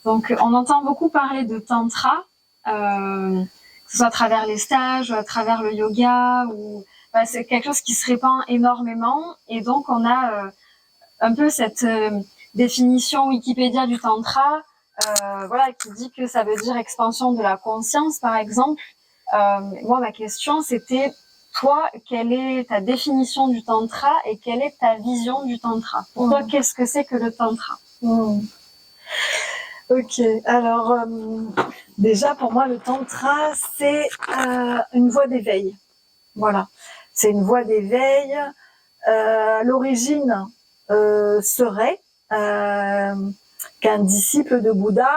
Donc, on entend beaucoup parler de tantra, que ce soit à travers les stages, à travers le yoga, ou c'est quelque chose qui se répand énormément. Et donc, on a un peu cette définition Wikipédia du tantra, qui dit que ça veut dire expansion de la conscience, par exemple. Moi, ma question, c'était, toi, quelle est ta définition du tantra et quelle est ta vision du tantra? Pour toi, qu'est-ce que c'est que le tantra? Ok, alors déjà pour moi le tantra c'est une voie d'éveil. Voilà, c'est une voie d'éveil. L'origine serait qu'un disciple de Bouddha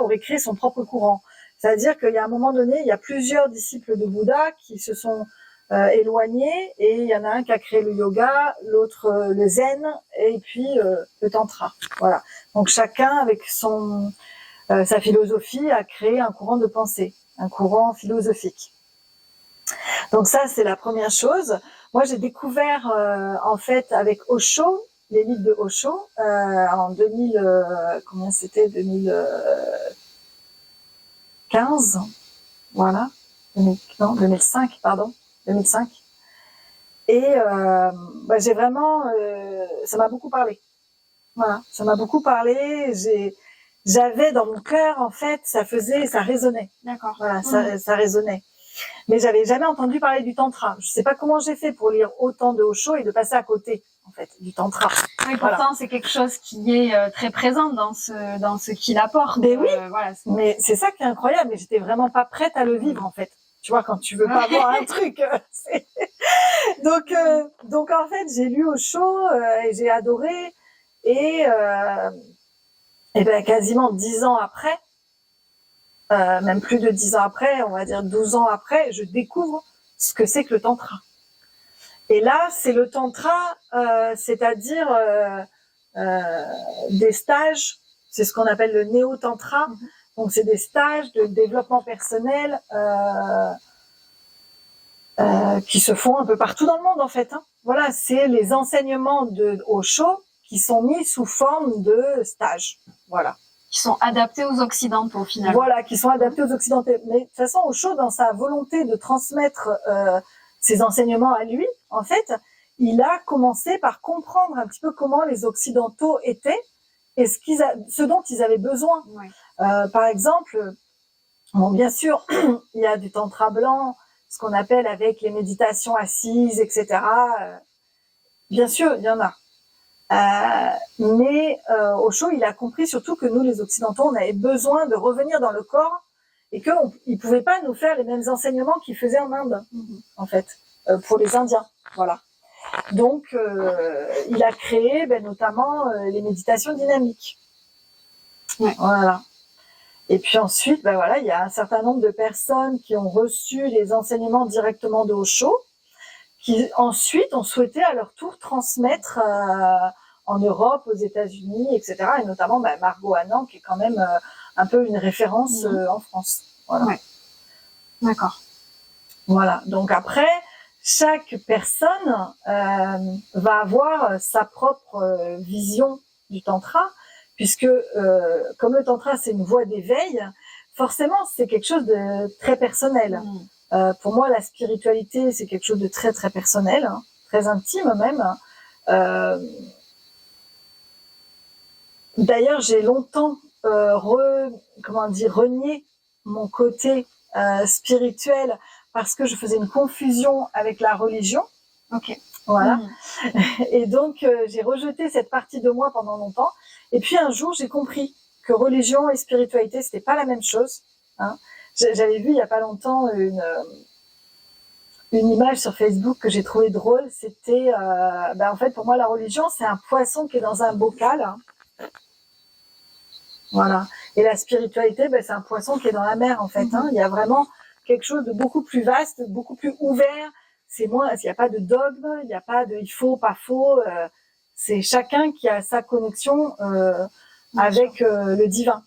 aurait créé son propre courant. C'est-à-dire qu'il y a un moment donné, il y a plusieurs disciples de Bouddha qui se sont éloignés et il y en a un qui a créé le yoga, l'autre le zen et puis le tantra. Voilà. Donc chacun avec sa philosophie a créé un courant de pensée, un courant philosophique. Donc ça c'est la première chose. Moi j'ai découvert en fait avec Osho, les livres de Osho en 2015, voilà, 2005, pardon, 2005. Et j'ai vraiment, ça m'a beaucoup parlé. Voilà, ça m'a beaucoup parlé. J'avais dans mon cœur en fait, ça résonnait. D'accord. Voilà, ça résonnait. Mais j'avais jamais entendu parler du tantra. Je sais pas comment j'ai fait pour lire autant de Osho et de passer à côté en fait du tantra. Oui, pourtant c'est quelque chose qui est très présent dans ce qu'il apporte. Mais oui. Mais c'est ça qui est incroyable. Mais j'étais vraiment pas prête à le vivre en fait. Tu vois, quand tu veux pas voir un truc. Donc en fait, j'ai lu Osho et j'ai adoré. Et quasiment 10 ans après, même plus de 10 ans après, on va dire 12 ans après, je découvre ce que c'est que le tantra. Et là, c'est le tantra, c'est-à-dire des stages, c'est ce qu'on appelle le néo-tantra. Donc c'est des stages de développement personnel qui se font un peu partout dans le monde en fait. Voilà, c'est les enseignements de Osho qui sont mis sous forme de stages. Voilà. Qui sont adaptés aux Occidentaux finalement. Voilà, qui sont adaptés aux Occidentaux. Mais de toute façon, Osho, dans sa volonté de transmettre ses enseignements à lui, en fait, il a commencé par comprendre un petit peu comment les Occidentaux étaient et ce dont ils avaient besoin. Oui. Par exemple, bon, bien sûr, il y a du tantra blanc, ce qu'on appelle avec les méditations assises, etc. Bien sûr, il y en a. Mais Osho, il a compris surtout que nous, les Occidentaux, on avait besoin de revenir dans le corps et qu'il pouvait pas nous faire les mêmes enseignements qu'il faisait en Inde, en fait, pour les Indiens. Voilà. Donc, il a créé notamment les méditations dynamiques. Ouais. Voilà. Et puis ensuite, il y a un certain nombre de personnes qui ont reçu les enseignements directement de Osho, qui ensuite ont souhaité à leur tour transmettre en Europe, aux États-Unis, etc. Et notamment Margot Anand, qui est quand même un peu une référence en France. Voilà. Ouais. D'accord. Voilà. Donc après, chaque personne va avoir sa propre vision du tantra, puisque comme le tantra c'est une voie d'éveil, forcément c'est quelque chose de très personnel. Pour moi, la spiritualité, c'est quelque chose de très très personnel, très intime même. D'ailleurs, j'ai longtemps renié mon côté spirituel parce que je faisais une confusion avec la religion. Ok. Voilà. Et donc, j'ai rejeté cette partie de moi pendant longtemps. Et puis un jour, j'ai compris que religion et spiritualité, c'était pas la même chose. J'avais vu il y a pas longtemps une image sur Facebook que j'ai trouvée drôle. C'était, en fait, pour moi, la religion, c'est un poisson qui est dans un bocal. Voilà. Et la spiritualité, c'est un poisson qui est dans la mer, en fait. Il y a vraiment quelque chose de beaucoup plus vaste, beaucoup plus ouvert. C'est moins, il n'y a pas de dogme, il n'y a pas de il faut, pas faux. C'est chacun qui a sa connexion avec le divin.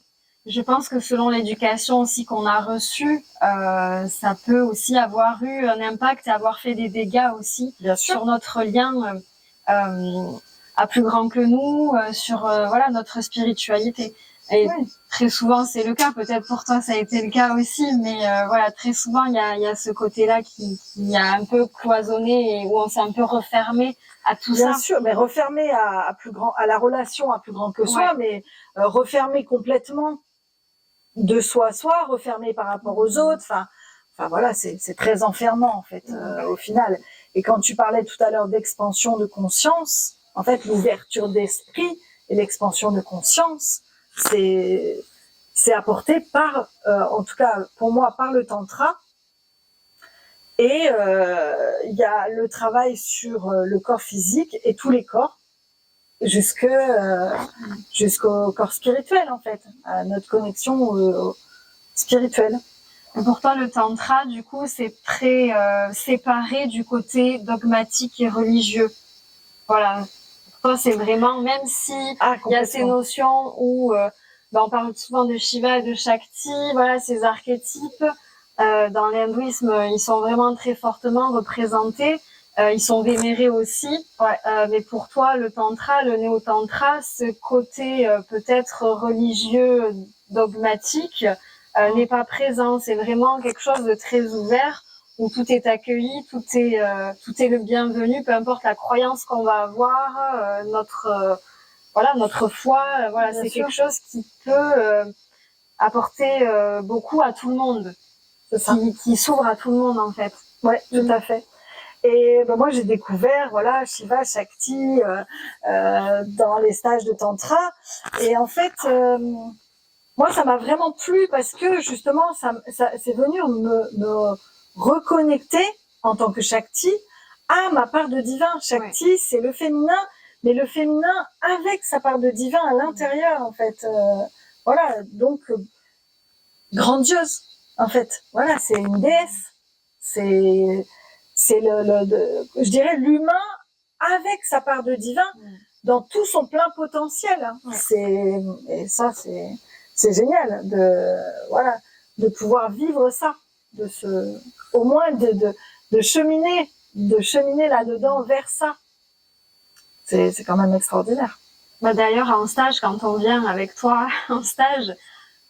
Je pense que selon l'éducation aussi qu'on a reçue, ça peut aussi avoir eu un impact et avoir fait des dégâts aussi sur notre lien à plus grand que nous, sur notre spiritualité. Et très souvent, c'est le cas. Peut-être pour toi, ça a été le cas aussi. Mais voilà, très souvent, il y a ce côté-là qui a un peu cloisonné et où on s'est un peu refermé à tout ça. Bien sûr, mais refermé à la relation à plus grand que soi, mais refermé complètement de soi à soi, refermé par rapport aux autres. Enfin voilà, c'est très enfermant en fait au final. Et quand tu parlais tout à l'heure d'expansion de conscience, en fait, l'ouverture d'esprit et l'expansion de conscience, c'est apporté par, en tout cas pour moi, par le tantra. Et il y a le travail sur le corps physique et tous les corps, jusqu'au corps spirituel en fait, à notre connexion spirituelle. Et pour toi, le tantra, du coup, c'est très séparé du côté dogmatique et religieux. Voilà. Pour toi, c'est vraiment, même si il y a ces notions où on parle souvent de Shiva et de Shakti, voilà, ces archétypes. Dans l'hindouisme, ils sont vraiment très fortement représentés. Ils sont vénérés aussi. Mais pour toi, le tantra, le néo-tantra, ce côté peut-être religieux, dogmatique, n'est pas présent. C'est vraiment quelque chose de très ouvert où tout est accueilli, tout est le bienvenu, peu importe la croyance qu'on va avoir, notre foi. Voilà, c'est quelque chose qui peut apporter beaucoup à tout le monde. Qui s'ouvre à tout le monde en fait. Ouais, tout à fait. Et ben moi j'ai découvert voilà Shiva, Shakti dans les stages de tantra et en fait moi ça m'a vraiment plu parce que justement ça c'est venu me reconnecter en tant que Shakti à ma part de divin. Shakti c'est le féminin, mais le féminin avec sa part de divin à l'intérieur en fait. Voilà, donc grandiose. En fait, voilà, c'est une déesse. C'est je dirais l'humain avec sa part de divin dans tout son plein potentiel. Hein. Et ça, c'est génial de pouvoir vivre ça, au moins de cheminer là-dedans vers ça. C'est quand même extraordinaire. Bah d'ailleurs, en stage, quand on vient avec toi en stage,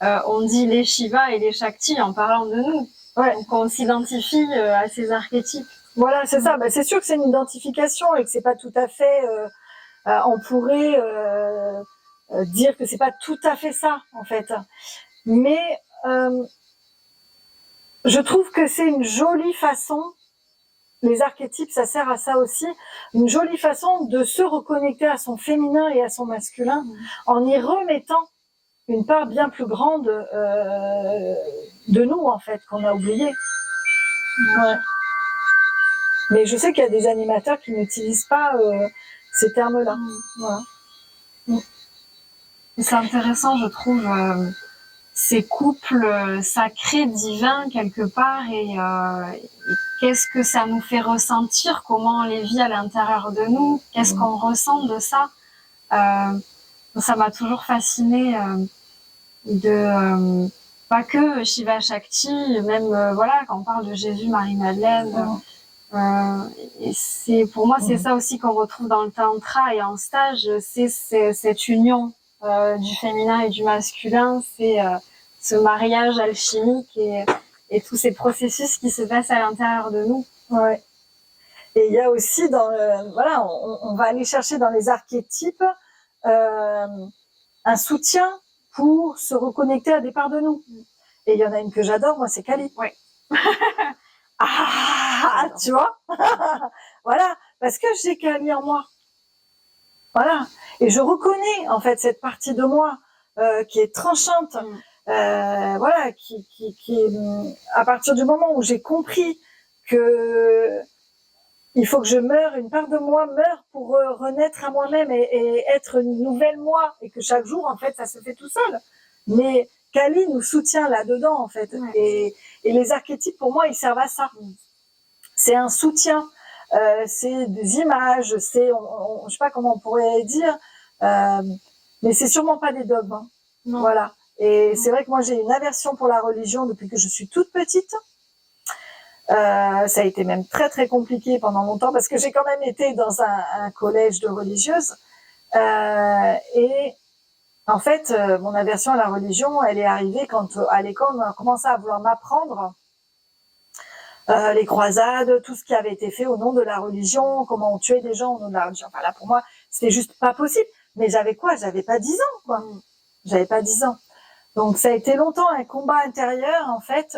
on dit les Shiva et les Shakti en parlant de nous. Ouais. Donc on s'identifie à ces archétypes. Voilà, c'est ça. Bah, c'est sûr que c'est une identification et que c'est pas tout à fait. On pourrait dire que c'est pas tout à fait ça en fait. Mais je trouve que c'est une jolie façon. Les archétypes, ça sert à ça aussi. Une jolie façon de se reconnecter à son féminin et à son masculin en y remettant une part bien plus grande de nous en fait qu'on a oublié. Ouais. Mais je sais qu'il y a des animateurs qui n'utilisent pas ces termes-là. Voilà. C'est intéressant, je trouve, ces couples sacrés, divins quelque part, et qu'est-ce que ça nous fait ressentir, comment on les vit à l'intérieur de nous, qu'est-ce qu'on ressent de ça. Ça m'a toujours fascinée pas que Shiva Shakti, même voilà quand on parle de Jésus, Marie-Madeleine. Et c'est pour moi c'est ça aussi qu'on retrouve dans le tantra et en stage, c'est cette union du féminin et du masculin, c'est ce mariage alchimique et tous ces processus qui se passent à l'intérieur de nous. Ouais. Et il y a aussi on va aller chercher dans les archétypes un soutien pour se reconnecter à des parts de nous. Et il y en a une que j'adore, moi c'est Kali. Ouais. Tu vois. Voilà, parce que j'ai Kali en moi. Voilà, et je reconnais en fait cette partie de moi qui est tranchante. Voilà, qui à partir du moment où j'ai compris que il faut que je meure, une part de moi meure pour renaître à moi-même et être une nouvelle moi, et que chaque jour en fait ça se fait tout seul. Mais Kali nous soutient là-dedans en fait. Et les archétypes pour moi ils servent à ça. C'est un soutien, c'est des images, c'est je sais pas comment on pourrait dire, mais c'est sûrement pas des dogmes. Hein. Voilà. Et c'est vrai que moi j'ai une aversion pour la religion depuis que je suis toute petite. Ça a été même très très compliqué pendant longtemps parce que j'ai quand même été dans un collège de religieuses et En fait, mon aversion à la religion, elle est arrivée quand à l'école on a commencé à vouloir m'apprendre les croisades, tout ce qui avait été fait au nom de la religion, comment on tuait des gens au nom de la religion. Enfin là, pour moi, c'était juste pas possible. Mais j'avais quoi? J'avais pas 10 ans, quoi. J'avais pas 10 ans. Donc ça a été longtemps un combat intérieur, en fait,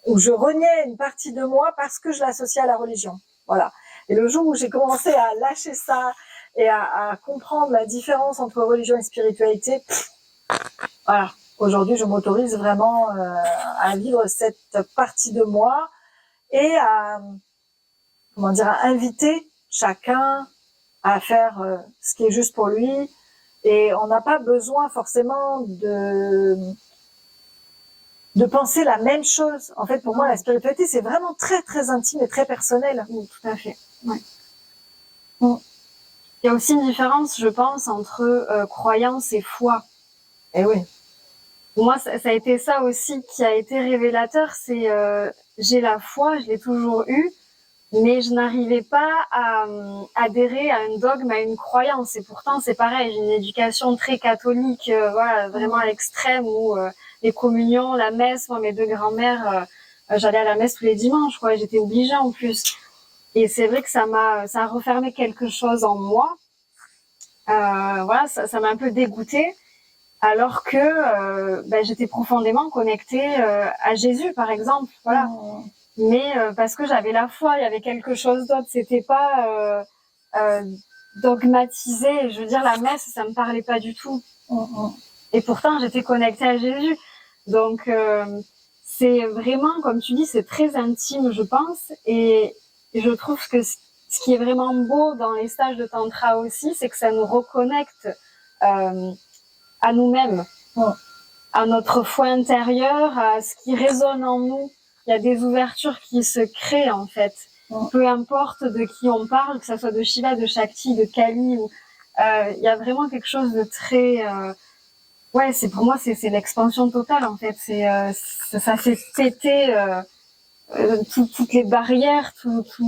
où je reniais une partie de moi parce que je l'associais à la religion. Voilà. Et le jour où j'ai commencé à lâcher ça et à comprendre la différence entre religion et spiritualité, voilà. Aujourd'hui, je m'autorise vraiment à vivre cette partie de moi et à, comment dire, à inviter chacun à faire ce qui est juste pour lui. Et on n'a pas besoin forcément de penser la même chose. En fait, pour moi, la spiritualité, c'est vraiment très, très intime et très personnel. Oui, tout à fait. Ouais. Il y a aussi une différence, je pense, entre croyance et foi. Et oui. Moi, ça a été ça aussi qui a été révélateur. C'est j'ai la foi, je l'ai toujours eue, mais je n'arrivais pas à adhérer à un dogme, à une croyance. Et pourtant, c'est pareil. J'ai une éducation très catholique, voilà, vraiment à l'extrême où les communions, la messe. Moi, mes deux grands-mères, j'allais à la messe tous les dimanches, quoi. J'étais obligée en plus. Et c'est vrai que ça a refermé quelque chose en moi. Voilà, ça m'a un peu dégoûtée. Alors que j'étais profondément connectée à Jésus, par exemple, voilà. Mais parce que j'avais la foi, il y avait quelque chose d'autre. C'était pas dogmatisé. Je veux dire, la messe, ça me parlait pas du tout. Et pourtant, j'étais connectée à Jésus. Donc, c'est vraiment, comme tu dis, c'est très intime, je pense. Et je trouve que ce qui est vraiment beau dans les stages de tantra aussi, c'est que ça nous reconnecte à nous-mêmes, à notre foi intérieure, à ce qui résonne en nous. Il y a des ouvertures qui se créent, en fait. Peu importe de qui on parle, que ça soit de Shiva, de Shakti, de Kali, ou il y a vraiment quelque chose de très ouais, pour moi c'est l'expansion totale, en fait. Ça fait péter toutes les barrières, toutes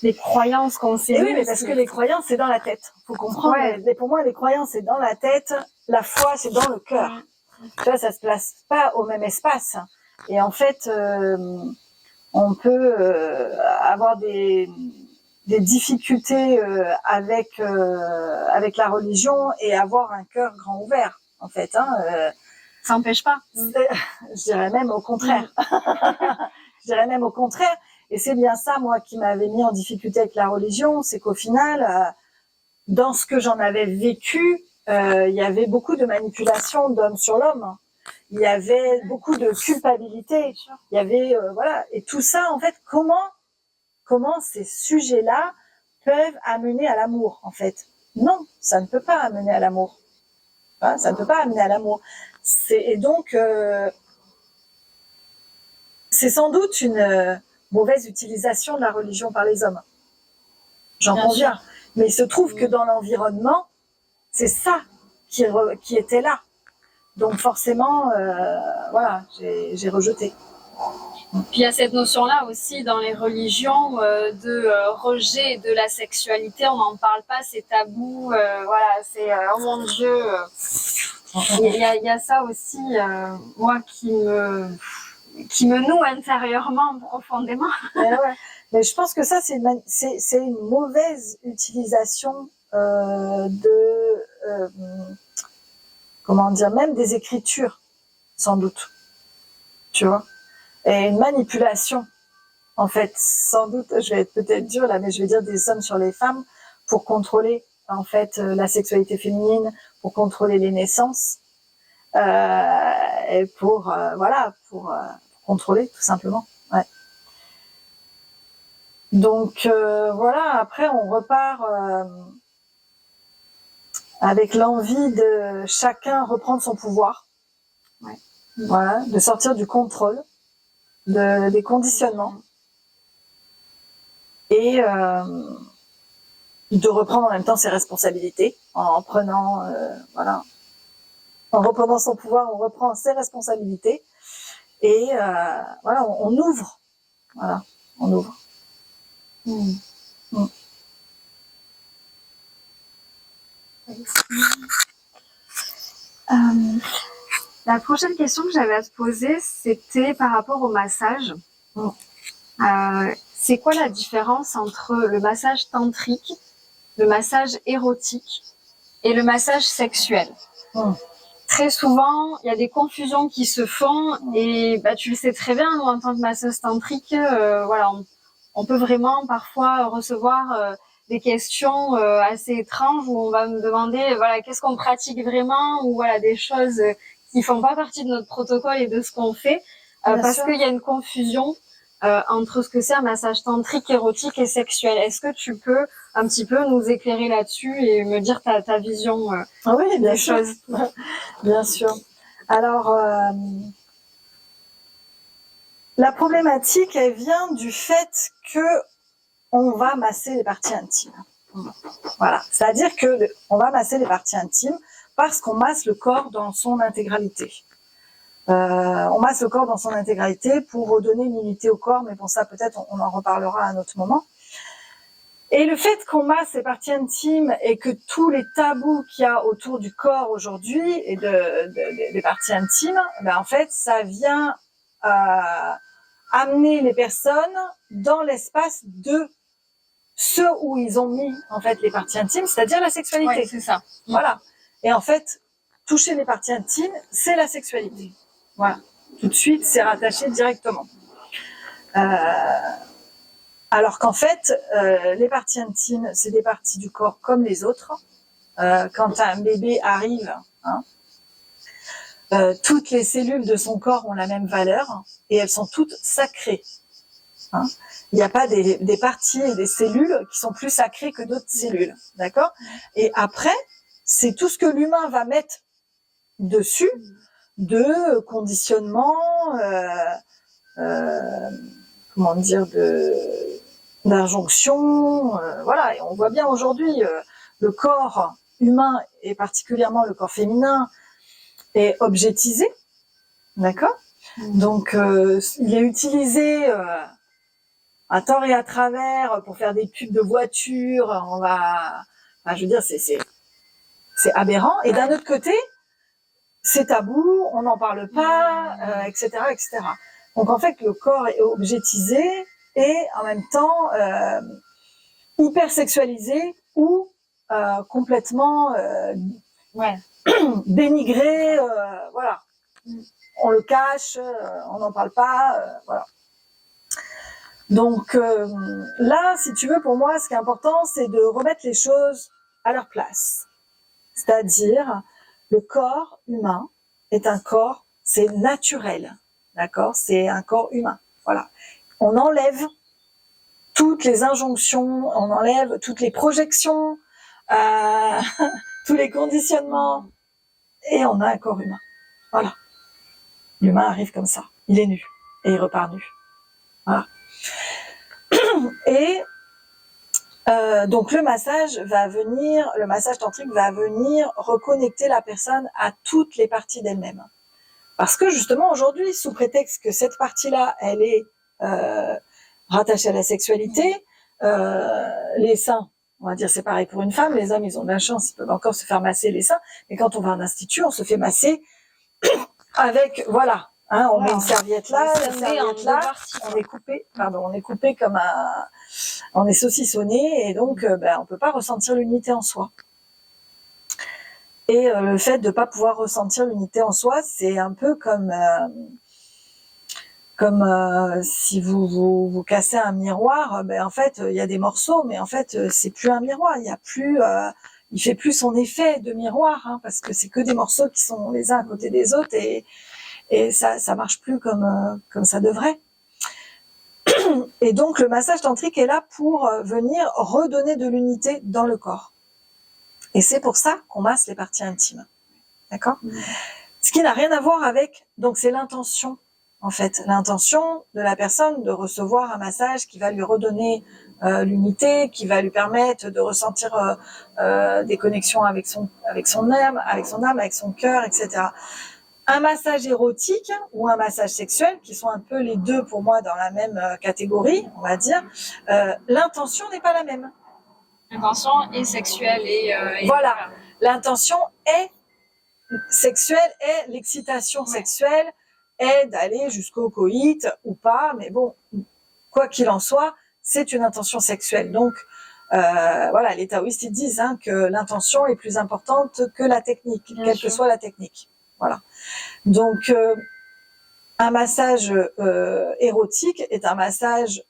les croyances qu'on s'est. Oui, mais parce que les croyances, c'est dans la tête. Faut comprendre. Ouais. Pour moi, les croyances, c'est dans la tête. La foi, c'est dans le cœur. Tu vois, ça se place pas au même espace. Et en fait, on peut avoir des difficultés avec la religion et avoir un cœur grand ouvert, en fait. Ça n'empêche pas. Je dirais même au contraire. Je dirais même au contraire. Et c'est bien ça, moi, qui m'avait mis en difficulté avec la religion, c'est qu'au final, dans ce que j'en avais vécu, il y avait beaucoup de manipulation d'homme sur l'homme. Il y avait beaucoup de culpabilité. Il y avait, voilà. Et tout ça, en fait, comment ces sujets-là peuvent amener à l'amour, en fait? Non, ça ne peut pas amener à l'amour. Hein, ça ne peut pas amener à l'amour. Et donc, c'est sans doute une mauvaise utilisation de la religion par les hommes. J'en conviens. Mais il se trouve que dans l'environnement, c'est ça qui était là. Donc forcément, voilà, j'ai rejeté. Puis il y a cette notion-là aussi dans les religions de rejet de la sexualité. On n'en parle pas, c'est tabou. Voilà, c'est oh mon Dieu. Il y a ça aussi, moi, qui me noue intérieurement, profondément. Ouais. Mais je pense que ça, c'est une mauvaise utilisation comment dire, même des écritures, sans doute. Tu vois? Et une manipulation, en fait, sans doute, je vais être peut-être dure là, mais je vais dire des hommes sur les femmes pour contrôler, en fait, la sexualité féminine, pour contrôler les naissances, et pour contrôler, tout simplement. Ouais. Donc, voilà, après, on repart avec l'envie de chacun reprendre son pouvoir. Ouais. Voilà, de sortir du contrôle, des conditionnements. Et de reprendre en même temps ses responsabilités en prenant, voilà, en reprenant son pouvoir, on reprend ses responsabilités et voilà, on ouvre, voilà, on ouvre. La prochaine question que j'avais à te poser, c'était par rapport au massage. C'est quoi la différence entre le massage tantrique, le massage érotique et le massage sexuel? Très souvent, il y a des confusions qui se font et tu le sais très bien, nous en tant que masseuse tantrique, voilà, on peut vraiment parfois recevoir des questions assez étranges où on va me demander voilà qu'est-ce qu'on pratique vraiment ou voilà des choses qui font pas partie de notre protocole et de ce qu'on fait parce qu'il y a une confusion entre ce que c'est un massage tantrique, érotique et sexuel. Est-ce que tu peux un petit peu nous éclairer là-dessus et me dire ta vision oui, bien des sûr. choses? Bien sûr. Alors, la problématique, elle vient du fait que on va masser les parties intimes. Voilà. C'est-à-dire que on va masser les parties intimes parce qu'on masse le corps dans son intégralité. On masse le corps dans son intégralité pour redonner une unité au corps, mais bon, ça peut-être on en reparlera à un autre moment. Et le fait qu'on masse les parties intimes et que tous les tabous qu'il y a autour du corps aujourd'hui et des parties intimes, en fait, ça vient amener les personnes dans l'espace de ce où ils ont mis en fait les parties intimes, c'est-à-dire la sexualité. Ouais, c'est ça. Voilà. Et en fait, toucher les parties intimes, c'est la sexualité. Voilà. Tout de suite, c'est rattaché directement. Alors qu'en fait, les parties intimes, c'est des parties du corps comme les autres. Quand un bébé arrive, toutes les cellules de son corps ont la même valeur et elles sont toutes sacrées. Il n'y a pas des parties et des cellules qui sont plus sacrées que d'autres cellules, d'accord? Et après, c'est tout ce que l'humain va mettre dessus de conditionnement, comment dire, d'injonction, voilà. Et on voit bien aujourd'hui le corps humain et particulièrement le corps féminin est objetisé, d'accord? Donc il est utilisé à tort et à travers pour faire des pubs de voitures. Je veux dire, c'est aberrant. Et d'un autre côté, c'est tabou, on n'en parle pas, etc., etc. Donc en fait, le corps est objetisé et en même temps hyper sexualisé ou complètement dénigré. Voilà, on le cache, on n'en parle pas. Voilà. Donc là, si tu veux, pour moi, ce qui est important, c'est de remettre les choses à leur place. C'est-à-dire, le corps humain est un corps, c'est naturel, d'accord? C'est un corps humain, voilà. On enlève toutes les injonctions, on enlève toutes les projections, tous les conditionnements, et on a un corps humain, voilà. L'humain arrive comme ça, il est nu, et il repart nu, voilà. Et donc le massage tantrique va venir reconnecter la personne à toutes les parties d'elle-même. Parce que justement aujourd'hui, sous prétexte que cette partie-là, elle est rattachée à la sexualité, les seins, on va dire c'est pareil pour une femme, les hommes ils ont de la chance, ils peuvent encore se faire masser les seins, mais quand on va à un institut, on se fait masser avec, voilà, on met une serviette là, on est coupé comme on est saucissonné et donc on peut pas ressentir l'unité en soi. Et le fait de pas pouvoir ressentir l'unité en soi, c'est un peu comme si vous cassez un miroir, en fait il y a des morceaux, mais en fait c'est plus un miroir, il fait plus son effet de miroir, parce que c'est que des morceaux qui sont les uns à côté des autres et ça marche plus comme ça devrait. Et donc le massage tantrique est là pour venir redonner de l'unité dans le corps. Et c'est pour ça qu'on masse les parties intimes. D'accord ? Ce qui n'a rien à voir avec, donc c'est l'intention, en fait. L'intention de la personne de recevoir un massage qui va lui redonner l'unité, qui va lui permettre de ressentir des connexions avec son âme, avec son cœur, etc. Un massage érotique ou un massage sexuel, qui sont un peu les deux pour moi dans la même catégorie, on va dire, l'intention n'est pas la même. L'intention est sexuelle et voilà. L'intention est sexuelle, est l'excitation sexuelle, est d'aller jusqu'au coït ou pas, mais bon, quoi qu'il en soit, c'est une intention sexuelle. Donc, voilà, les taoïstes ils disent que l'intention est plus importante que la technique, quelle que soit la technique. Voilà. Donc, un massage érotique est un massage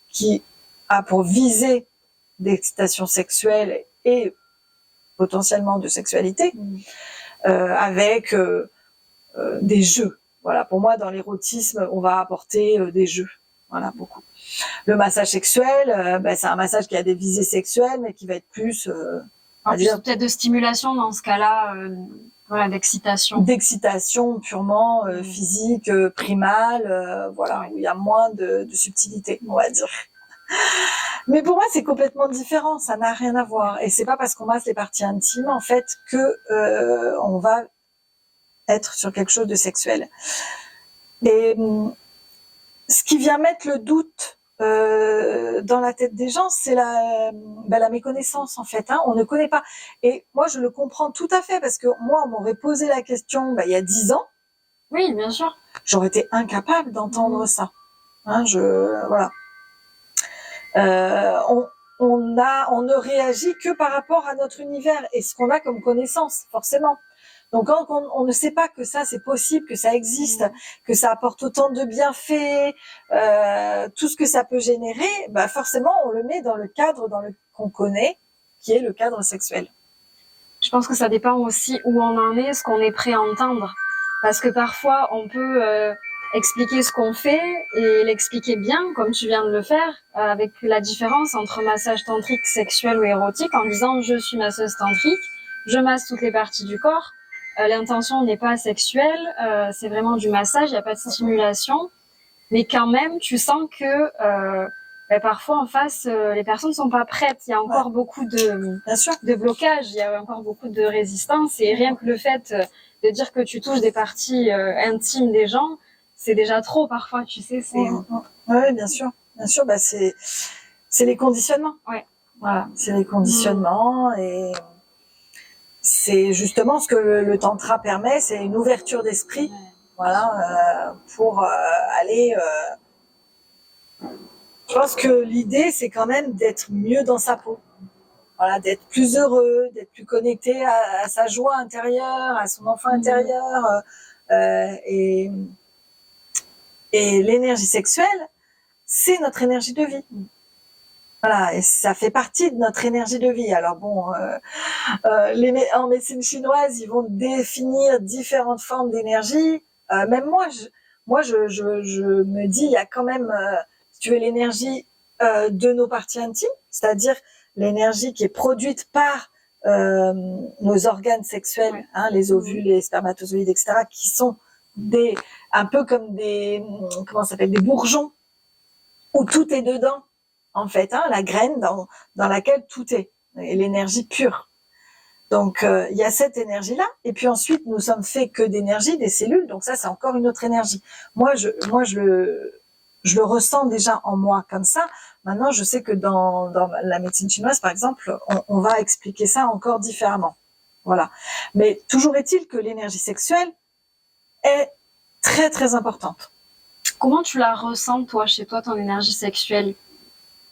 qui a pour visée d'excitation sexuelle et potentiellement de sexualité, avec des jeux. Voilà, pour moi, dans l'érotisme, on va apporter des jeux. Voilà, beaucoup. Le massage sexuel, c'est un massage qui a des visées sexuelles, mais qui va être plus... peut-être de stimulation dans ce cas-là, voilà, d'excitation. D'excitation purement physique, primale, voilà, où il y a moins de subtilité, on va dire. Mais pour moi, c'est complètement différent, ça n'a rien à voir. Et c'est pas parce qu'on masse les parties intimes, en fait, que on va être sur quelque chose de sexuel. Et ce qui vient mettre le doute dans la tête des gens, c'est la méconnaissance, en fait. On ne connaît pas. Et moi, je le comprends tout à fait, parce que moi, on m'aurait posé la question il y a 10 ans. Oui, bien sûr. J'aurais été incapable d'entendre ça. Voilà. On ne réagit que par rapport à notre univers et ce qu'on a comme connaissance, forcément. Donc quand on ne sait pas que ça c'est possible, que ça existe, que ça apporte autant de bienfaits, tout ce que ça peut générer, forcément on le met dans le cadre qu'on connaît, qui est le cadre sexuel. Je pense que ça dépend aussi où on en est, ce qu'on est prêt à entendre. Parce que parfois on peut expliquer ce qu'on fait et l'expliquer bien, comme tu viens de le faire, avec la différence entre massage tantrique, sexuel ou érotique, en disant je suis masseuse tantrique, je masse toutes les parties du corps, l'intention n'est pas sexuelle, c'est vraiment du massage, il n'y a pas de stimulation, mais quand même tu sens que parfois en face les personnes ne sont pas prêtes, il y a encore beaucoup de blocages, il y a encore beaucoup de résistance, et rien que le fait de dire que tu touches des parties intimes des gens, c'est déjà trop parfois, tu sais. Oui, bien sûr. Bien sûr, c'est les conditionnements. Ouais. Voilà, c'est les conditionnements et c'est justement ce que le tantra permet, c'est une ouverture d'esprit, voilà, pour aller. Je pense que l'idée, c'est quand même d'être mieux dans sa peau. Voilà, d'être plus heureux, d'être plus connecté à sa joie intérieure, à son enfant intérieur, et l'énergie sexuelle, c'est notre énergie de vie. Voilà, et ça fait partie de notre énergie de vie. Alors bon, en médecine chinoise, ils vont définir différentes formes d'énergie. Même moi, je me dis, il y a quand même, si tu veux, l'énergie de nos parties intimes, c'est-à-dire l'énergie qui est produite par nos organes sexuels, les ovules, les spermatozoïdes, etc., qui sont un peu comme des bourgeons où tout est dedans, en fait, la graine dans laquelle tout est, et l'énergie pure. Donc il y a cette énergie-là, et puis ensuite nous sommes faits que d'énergie, des cellules, donc ça c'est encore une autre énergie. Moi je le ressens déjà en moi comme ça. Maintenant je sais que dans la médecine chinoise par exemple, on va expliquer ça encore différemment. Voilà. Mais toujours est-il que l'énergie sexuelle est très très importante. Comment tu la ressens toi, chez toi, ton énergie sexuelle?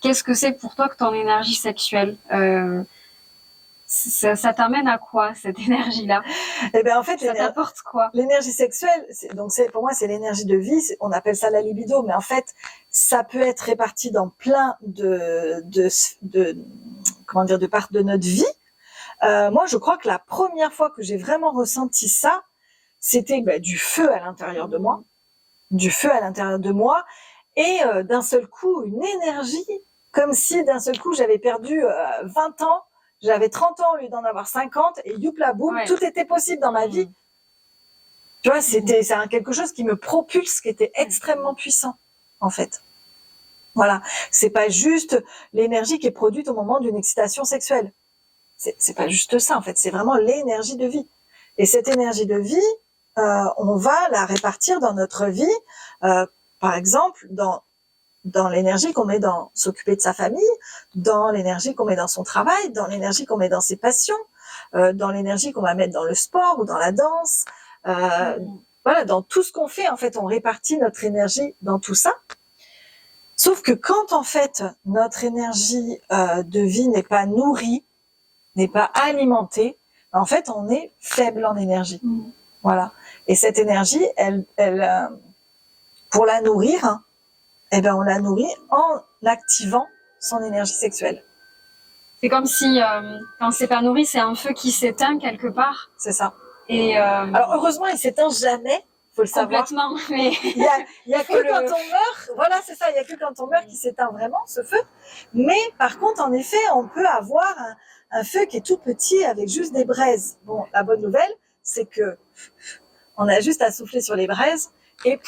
Qu'est-ce que c'est pour toi que ton énergie sexuelle? Ça t'amène à quoi, cette énergie-là? Eh ben, en fait, ça t'apporte quoi? L'énergie sexuelle, pour moi, c'est l'énergie de vie. On appelle ça la libido, mais en fait, ça peut être réparti dans plein de parts de notre vie. Moi, je crois que la première fois que j'ai vraiment ressenti ça, c'était du feu à l'intérieur de moi. Du feu à l'intérieur de moi, et d'un seul coup, une énergie, comme si d'un seul coup, j'avais perdu 20 ans, j'avais 30 ans au lieu d'en avoir 50, et youpla boum, tout était possible dans ma vie. Tu vois, c'est quelque chose qui me propulse, qui était extrêmement puissant, en fait. Voilà. C'est pas juste l'énergie qui est produite au moment d'une excitation sexuelle. C'est pas juste ça, en fait. C'est vraiment l'énergie de vie. Et cette énergie de vie, on va la répartir dans notre vie, par exemple, dans l'énergie qu'on met dans s'occuper de sa famille, dans l'énergie qu'on met dans son travail, dans l'énergie qu'on met dans ses passions, dans l'énergie qu'on va mettre dans le sport ou dans la danse. Voilà, dans tout ce qu'on fait, en fait, on répartit notre énergie dans tout ça. Sauf que quand, en fait, notre énergie de vie n'est pas nourrie, n'est pas alimentée, en fait, on est faible en énergie. Voilà. Et cette énergie, elle pour la nourrir, hein, eh ben, on la nourrit en activant son énergie sexuelle. C'est comme si, quand c'est pas nourri, c'est un feu qui s'éteint quelque part. C'est ça. Et alors heureusement, il s'éteint jamais, faut le savoir. Complètement, mais il y a que quand on meurt, voilà, c'est ça, il y a que quand on meurt qu'il s'éteint vraiment ce feu. Mais par contre, en effet, on peut avoir un feu qui est tout petit avec juste des braises. Bon, la bonne nouvelle, c'est que on a juste à souffler sur les braises et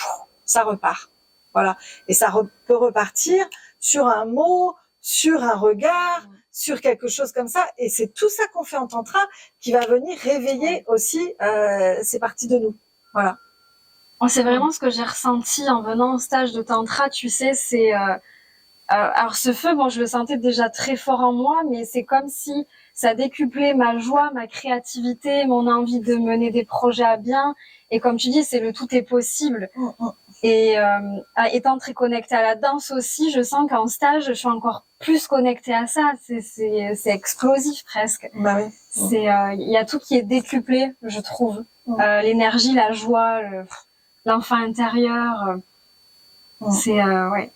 ça repart. Voilà, et ça peut repartir sur un mot, sur un regard, sur quelque chose comme ça, et c'est tout ça qu'on fait en tantra qui va venir réveiller aussi ces parties de nous. Voilà. C'est vraiment ce que j'ai ressenti en venant au stage de tantra, tu sais, c'est alors ce feu, bon, je le sentais déjà très fort en moi, mais c'est comme si ça décuplait ma joie, ma créativité, mon envie de mener des projets à bien, et comme tu dis, c'est le tout est possible. Et étant très connectée à la danse aussi, je sens qu'en stage, je suis encore plus connectée à ça. C'est explosif presque. Bah oui. C'est il y a tout qui est décuplé, je trouve. L'énergie, la joie, l'enfant intérieur. C'est ouais.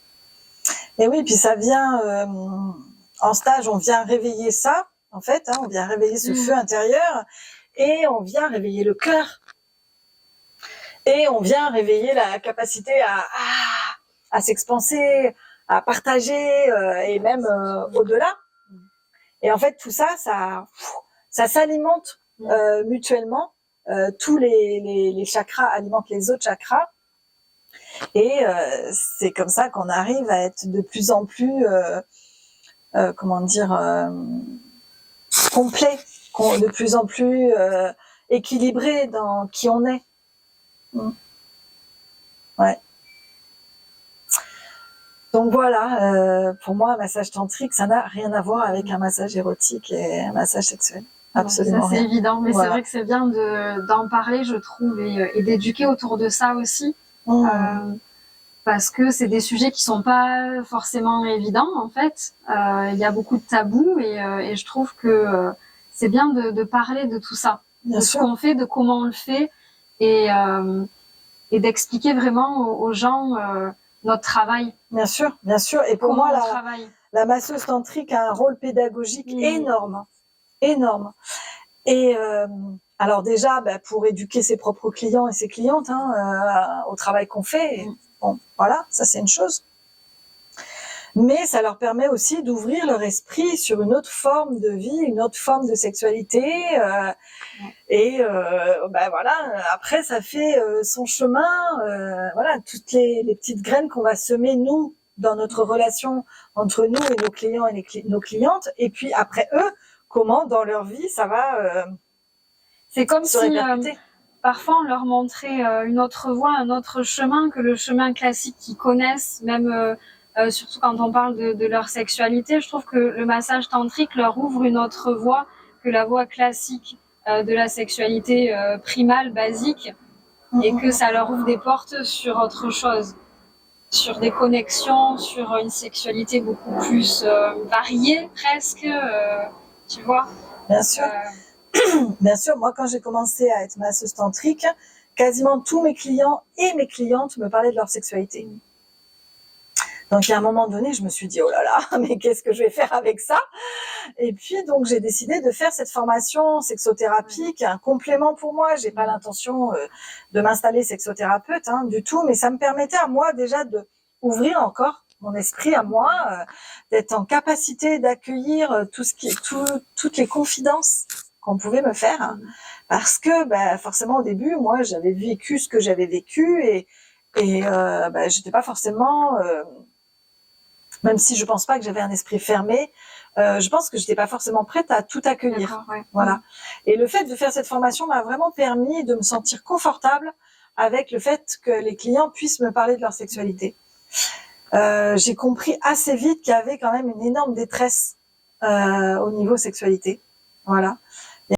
Et oui, puis ça vient en stage, on vient réveiller ça. En fait, hein, on vient réveiller ce feu intérieur et on vient réveiller le cœur. Et on vient réveiller la capacité à s'expanser, à partager et même au-delà. Et en fait, tout ça, ça s'alimente mutuellement. Tous les chakras alimentent les autres chakras. Et c'est comme ça qu'on arrive à être de plus en plus, comment dire, complet, de plus en plus équilibré dans qui on est. Ouais. Donc voilà, pour moi, un massage tantrique, ça n'a rien à voir avec un massage érotique et un massage sexuel. Absolument. Ça, c'est évident, mais voilà. c'est vrai que c'est bien d'en parler, je trouve, et d'éduquer autour de ça aussi. Parce que c'est des sujets qui sont pas forcément évidents, en fait. Il y a beaucoup de tabous et je trouve que c'est bien de parler de tout ça. Bien de sûr. Ce qu'on fait, de comment on le fait et d'expliquer vraiment aux gens notre travail. Bien sûr, bien sûr. Et pour comment moi, la masseuse tantrique a un rôle pédagogique énorme. Énorme. Et alors déjà, pour éduquer ses propres clients et ses clientes au travail qu'on fait, bon, voilà, ça c'est une chose. Mais ça leur permet aussi d'ouvrir leur esprit sur une autre forme de vie, une autre forme de sexualité. Et voilà, après ça fait son chemin. Voilà, toutes les petites graines qu'on va semer nous dans notre relation entre nous et nos clients et nos clientes. Et puis après eux, comment dans leur vie ça va c'est comme se si répercuter. Parfois on leur montrait une autre voie, un autre chemin que le chemin classique qu'ils connaissent, même surtout quand on parle de leur sexualité. Je trouve que le massage tantrique leur ouvre une autre voie que la voie classique de la sexualité primale, basique, et que ça leur ouvre des portes sur autre chose, sur des connexions, sur une sexualité beaucoup plus variée presque, tu vois. Bien sûr. Bien sûr, moi quand j'ai commencé à être masseuse tantrique, quasiment tous mes clients et mes clientes me parlaient de leur sexualité. Donc il y a un moment donné, je me suis dit oh là là, mais qu'est-ce que je vais faire avec ça? Et puis donc j'ai décidé de faire cette formation sexothérapie qui est un complément pour moi. J'ai pas l'intention de m'installer sexothérapeute du tout, mais ça me permettait à moi déjà de ouvrir encore mon esprit à moi, d'être en capacité d'accueillir toutes les confidences qu'on pouvait me faire, parce que forcément au début, moi j'avais vécu ce que j'avais vécu et j'étais pas forcément même si je pense pas que j'avais un esprit fermé, je pense que j'étais pas forcément prête à tout accueillir. Ouais. Voilà. Et le fait de faire cette formation m'a vraiment permis de me sentir confortable avec le fait que les clients puissent me parler de leur sexualité. J'ai compris assez vite qu'il y avait quand même une énorme détresse au niveau sexualité. Voilà.